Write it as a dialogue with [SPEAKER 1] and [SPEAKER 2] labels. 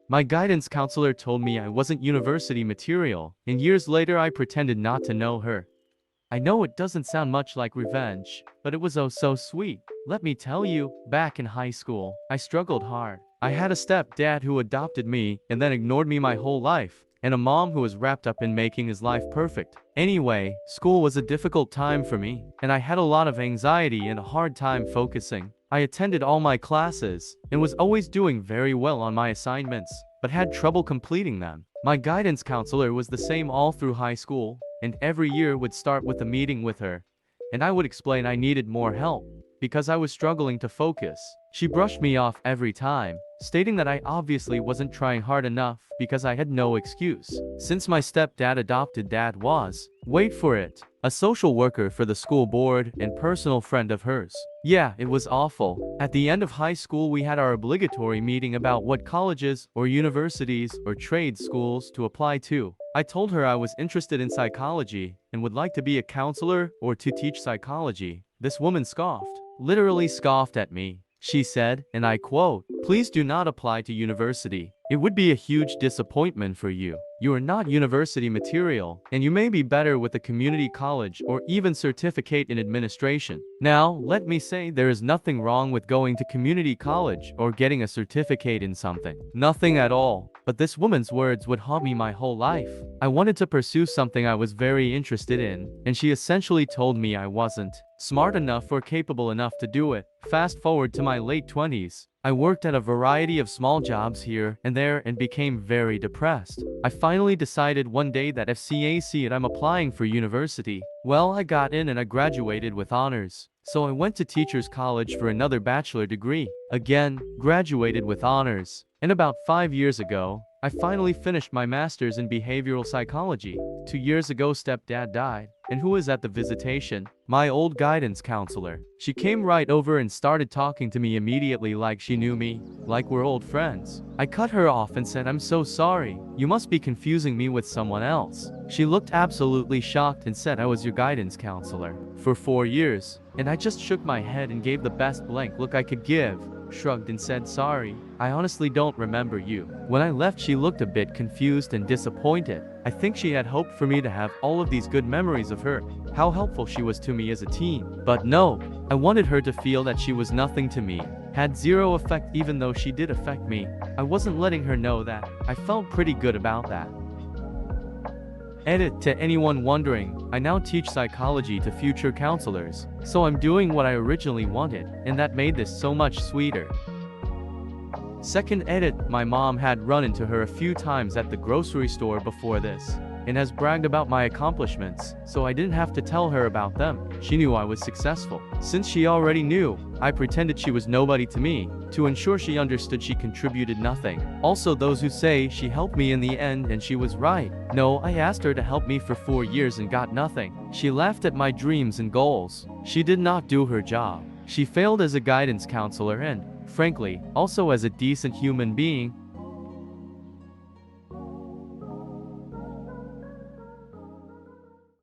[SPEAKER 1] My guidance counselor told me I wasn't university material, and years later I pretended not to know her. I know it doesn't sound much like revenge, but it was oh so sweet. Let me tell you, back in high school, I struggled hard. I had a stepdad who adopted me and then ignored me my whole life, and a mom who was wrapped up in making his life perfect. Anyway, school was a difficult time for me, and I had a lot of anxiety and a hard time focusing. I attended all my classes and was always doing very well on my assignments, but had trouble completing them. My guidance counselor was the same all through high school, and every year would start with a meeting with her, and I would explain I needed more help because I was struggling to focus. She brushed me off every time, stating that I obviously wasn't trying hard enough because I had no excuse. Since my stepdad adopted dad was, wait for it, a social worker for the school board and personal friend of hers. Yeah, it was awful. At the end of high school we had our obligatory meeting about what colleges or universities or trade schools to apply to. I told her I was interested in psychology and would like to be a counselor or to teach psychology. This woman scoffed, literally scoffed at me. She said, and I quote, "Please do not apply to university. It would be a huge disappointment for you. You are not university material, and you may be better with a community college or even certificate in administration." Now, let me say there is nothing wrong with going to community college or getting a certificate in something. Nothing at all. But this woman's words would haunt me my whole life. I wanted to pursue something I was very interested in, and she essentially told me I wasn't smart enough or capable enough to do it. Fast forward to my late 20s. I worked at a variety of small jobs here and there and became very depressed. I finally decided one day that FCAC and I'm applying for university. Well, I got in and I graduated with honors. So I went to Teachers College for another bachelor degree. Again, graduated with honors. And about 5 years ago, I finally finished my master's in behavioral psychology. 2 years ago, stepdad died. And who was at the visitation? My old guidance counselor. She came right over and started talking to me immediately like she knew me, like we're old friends. I cut her off and said, "I'm so sorry. You must be confusing me with someone else." She looked absolutely shocked and said I was your guidance counselor for 4 years. And I just shook my head and gave the best blank look I could give, shrugged and said, "Sorry, I honestly don't remember you." When I left, she looked a bit confused and disappointed. I think she had hoped for me to have all of these good memories of her, how helpful she was to me as a teen. But no, I wanted her to feel that she was nothing to me, had zero effect even though she did affect me. I wasn't letting her know that. I felt pretty good about that. Edit: to anyone wondering, I now teach psychology to future counselors, so I'm doing what I originally wanted, and that made this so much sweeter. Second edit: my mom had run into her a few times at the grocery store before this, and has bragged about my accomplishments, so I didn't have to tell her about them. She knew I was successful. Since she already knew, I pretended she was nobody to me, to ensure she understood she contributed nothing. Also, those who say she helped me in the end and she was right. No, I asked her to help me for 4 years and got nothing. She laughed at my dreams and goals. She did not do her job. She failed as a guidance counselor and, frankly, also as a decent human being.